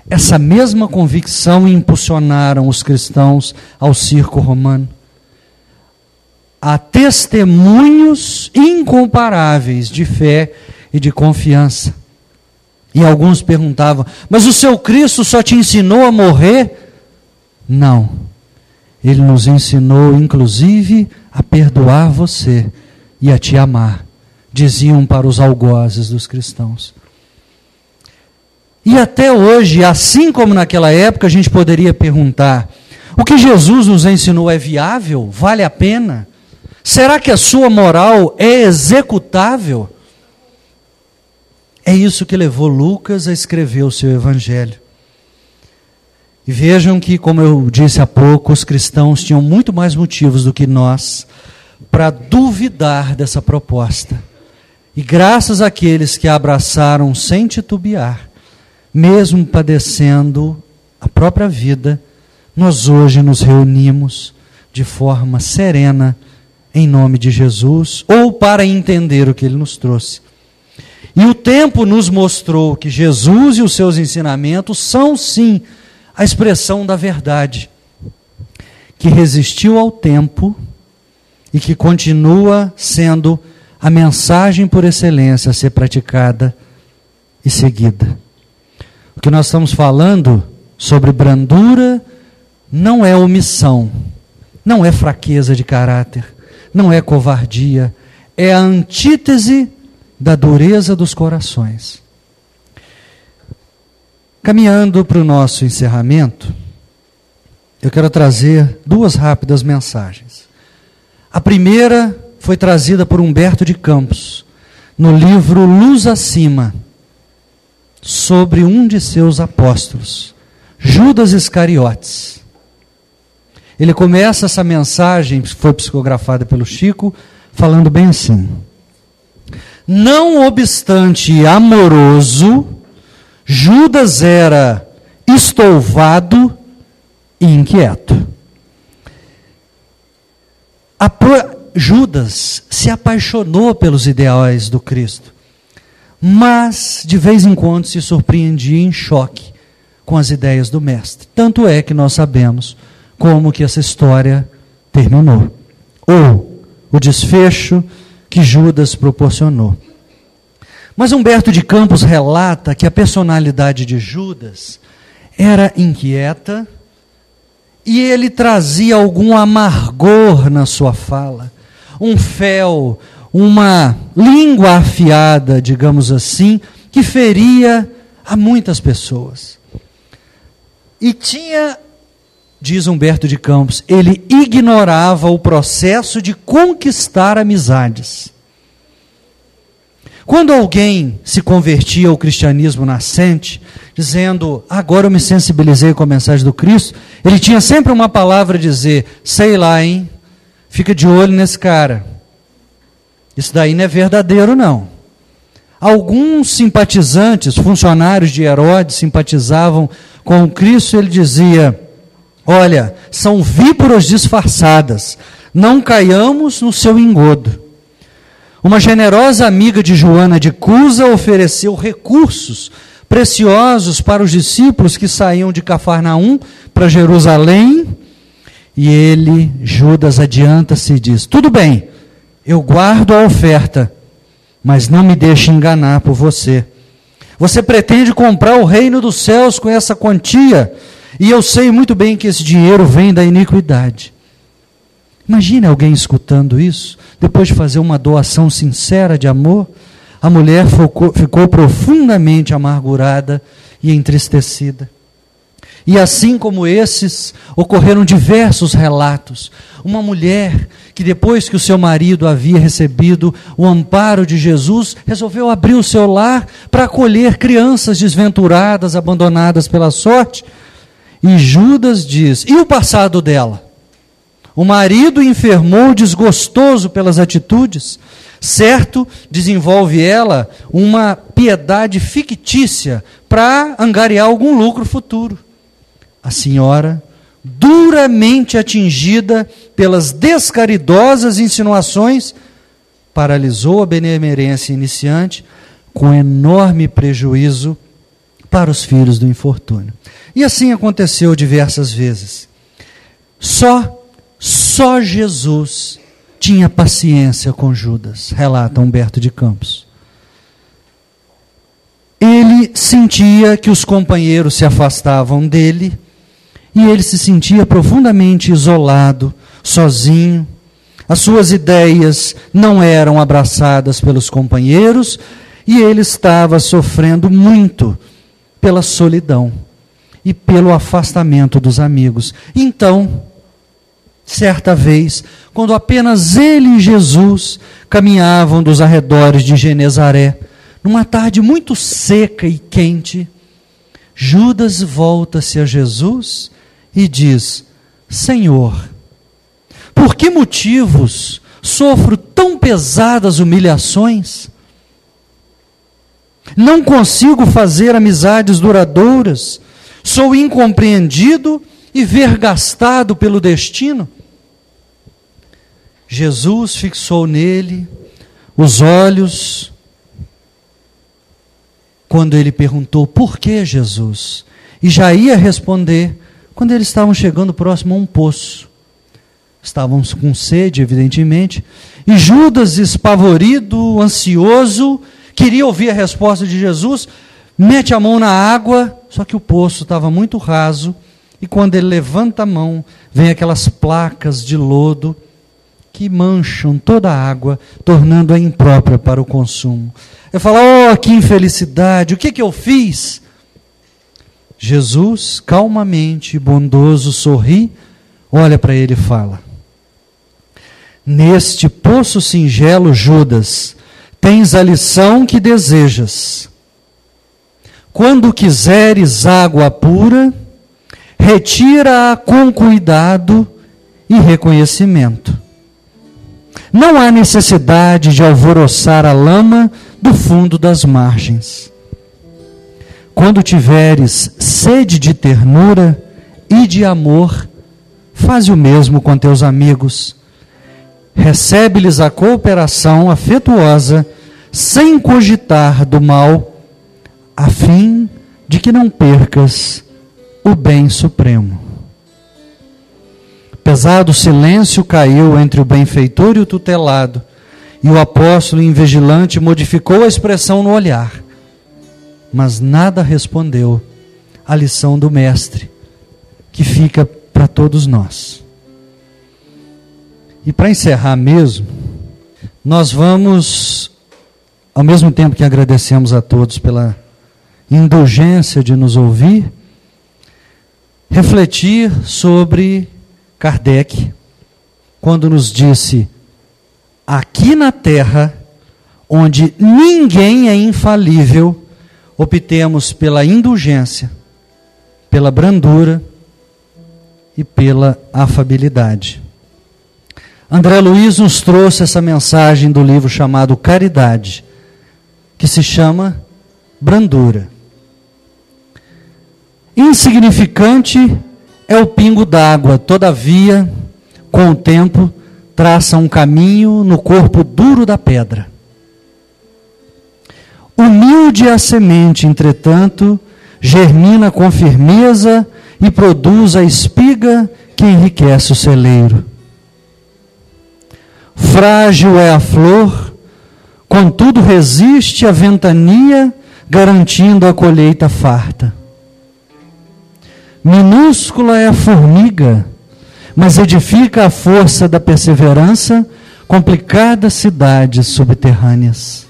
Speaker 1: Essa mesma convicção impulsionaram os cristãos ao circo romano. Há testemunhos incomparáveis de fé e de confiança. E alguns perguntavam: mas o seu Cristo só te ensinou a morrer? Não. Ele nos ensinou, inclusive, a perdoar você e a te amar, diziam para os algozes dos cristãos. E até hoje, assim como naquela época, a gente poderia perguntar: o que Jesus nos ensinou é viável? Vale a pena? Será que a sua moral é executável? É isso que levou Lucas a escrever o seu evangelho. E vejam que, como eu disse há pouco, os cristãos tinham muito mais motivos do que nós para duvidar dessa proposta. E graças àqueles que a abraçaram sem titubear, mesmo padecendo a própria vida, nós hoje nos reunimos de forma serena em nome de Jesus, ou para entender o que Ele nos trouxe. E o tempo nos mostrou que Jesus e os seus ensinamentos são sim a expressão da verdade, que resistiu ao tempo e que continua sendo a mensagem por excelência a ser praticada e seguida. O que nós estamos falando sobre brandura não é omissão, não é fraqueza de caráter, não é covardia, é a antítese da dureza dos corações. Caminhando para o nosso encerramento, eu quero trazer 2 rápidas mensagens. A primeira foi trazida por Humberto de Campos, no livro Luz Acima, sobre um de seus apóstolos, Judas Iscariotes. Ele começa essa mensagem, que foi psicografada pelo Chico, falando bem assim: não obstante amoroso, Judas era estouvado e inquieto. Judas se apaixonou pelos ideais do Cristo, mas de vez em quando se surpreendia em choque com as ideias do Mestre. Tanto é que nós sabemos como que essa história terminou, ou o desfecho que Judas proporcionou. Mas Humberto de Campos relata que a personalidade de Judas era inquieta e ele trazia algum amargor na sua fala, um fel, uma língua afiada, digamos assim, que feria a muitas pessoas. E tinha, diz Humberto de Campos, ele ignorava o processo de conquistar amizades. Quando alguém se convertia ao cristianismo nascente, dizendo: agora eu me sensibilizei com a mensagem do Cristo, ele tinha sempre uma palavra a dizer: sei lá, hein, fica de olho nesse cara, isso daí não é verdadeiro não. Alguns simpatizantes, funcionários de Herodes, simpatizavam com o Cristo, ele dizia: olha, são víboras disfarçadas, não caiamos no seu engodo. Uma generosa amiga de Joana de Cusa ofereceu recursos preciosos para os discípulos que saíam de Cafarnaum para Jerusalém, e ele, Judas, adianta-se e diz: tudo bem, eu guardo a oferta, mas não me deixe enganar por você. Você pretende comprar o reino dos céus com essa quantia, e eu sei muito bem que esse dinheiro vem da iniquidade. Imagine alguém escutando isso, depois de fazer uma doação sincera de amor. A mulher ficou profundamente amargurada e entristecida. E assim como esses, ocorreram diversos relatos. Uma mulher que depois que o seu marido havia recebido o amparo de Jesus, resolveu abrir o seu lar para acolher crianças desventuradas, abandonadas pela sorte. E Judas diz, e o passado dela? O marido enfermou, desgostoso pelas atitudes. Certo, desenvolve ela uma piedade fictícia para angariar algum lucro futuro. A senhora, duramente atingida pelas descaridosas insinuações, paralisou a benemerência iniciante com enorme prejuízo para os filhos do infortúnio. E assim aconteceu diversas vezes. Só Jesus tinha paciência com Judas, relata Humberto de Campos. Ele sentia que os companheiros se afastavam dele, e ele se sentia profundamente isolado, sozinho. As suas ideias não eram abraçadas pelos companheiros, e ele estava sofrendo muito pela solidão e pelo afastamento dos amigos. Então, certa vez, quando apenas ele e Jesus caminhavam dos arredores de Genezaré, numa tarde muito seca e quente, Judas volta-se a Jesus e diz: Senhor, por que motivos sofro tão pesadas humilhações? Não consigo fazer amizades duradouras, sou incompreendido e vergastado pelo destino. Jesus fixou nele os olhos quando ele perguntou: por que, Jesus? E já ia responder quando eles estavam chegando próximo a um poço. Estavam com sede, evidentemente, e Judas, espavorido, ansioso, queria ouvir a resposta de Jesus, mete a mão na água, só que o poço estava muito raso, e quando ele levanta a mão, vem aquelas placas de lodo que mancham toda a água, tornando-a imprópria para o consumo. Eu falo: oh, que infelicidade, o que eu fiz? Jesus, calmamente, bondoso, sorri, olha para ele e fala: neste poço singelo, Judas, tens a lição que desejas. Quando quiseres água pura, retira-a com cuidado e reconhecimento. Não há necessidade de alvoroçar a lama do fundo das margens. Quando tiveres sede de ternura e de amor, faze o mesmo com teus amigos. Recebe-lhes a cooperação afetuosa, sem cogitar do mal, a fim de que não percas o bem supremo. Pesado silêncio caiu entre o benfeitor e o tutelado, e o apóstolo invigilante modificou a expressão no olhar, mas nada respondeu à lição do mestre, que fica para todos nós. E para encerrar mesmo, nós vamos, ao mesmo tempo que agradecemos a todos pela indulgência de nos ouvir, refletir sobre Kardec, quando nos disse: aqui na Terra, onde ninguém é infalível, optemos pela indulgência, pela brandura e pela afabilidade. André Luiz nos trouxe essa mensagem do livro chamado Caridade, que se chama brandura. Insignificante é o pingo d'água, todavia, com o tempo, traça um caminho no corpo duro da pedra. Humilde é a semente, entretanto, germina com firmeza e produz a espiga que enriquece o celeiro. Frágil é a flor, contudo resiste à ventania, garantindo a colheita farta. Minúscula é a formiga, mas edifica a força da perseverança complicadas cidades subterrâneas.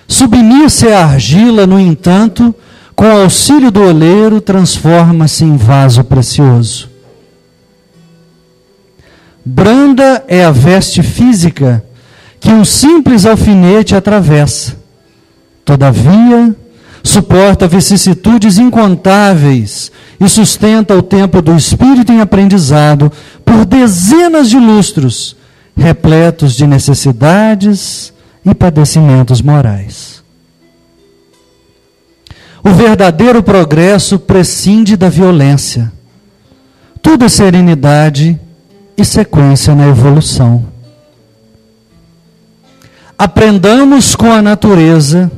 Speaker 1: Submissa a argila, no entanto, com o auxílio do oleiro, transforma-se em vaso precioso. Branda é a veste física que um simples alfinete atravessa. Todavia, suporta vicissitudes incontáveis e sustenta o tempo do espírito em aprendizado por dezenas de lustros, repletos de necessidades e padecimentos morais. O verdadeiro progresso prescinde da violência. Tudo é serenidade e sequência na evolução. Aprendamos com a natureza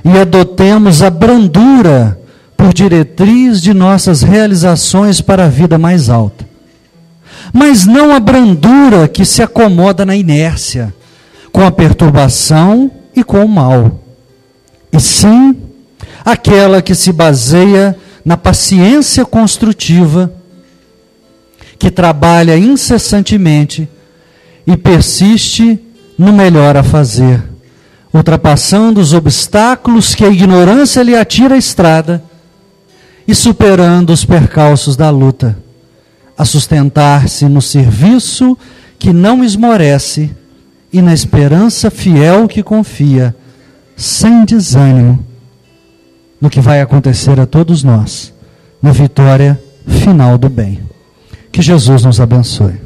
Speaker 1: e adotemos a brandura por diretriz de nossas realizações para a vida mais alta. Mas não a brandura que se acomoda na inércia, com a perturbação e com o mal. E sim, aquela que se baseia na paciência construtiva, que trabalha incessantemente e persiste no melhor a fazer, ultrapassando os obstáculos que a ignorância lhe atira à estrada e superando os percalços da luta, a sustentar-se no serviço que não esmorece e na esperança fiel que confia, sem desânimo, no que vai acontecer a todos nós, na vitória final do bem. Que Jesus nos abençoe.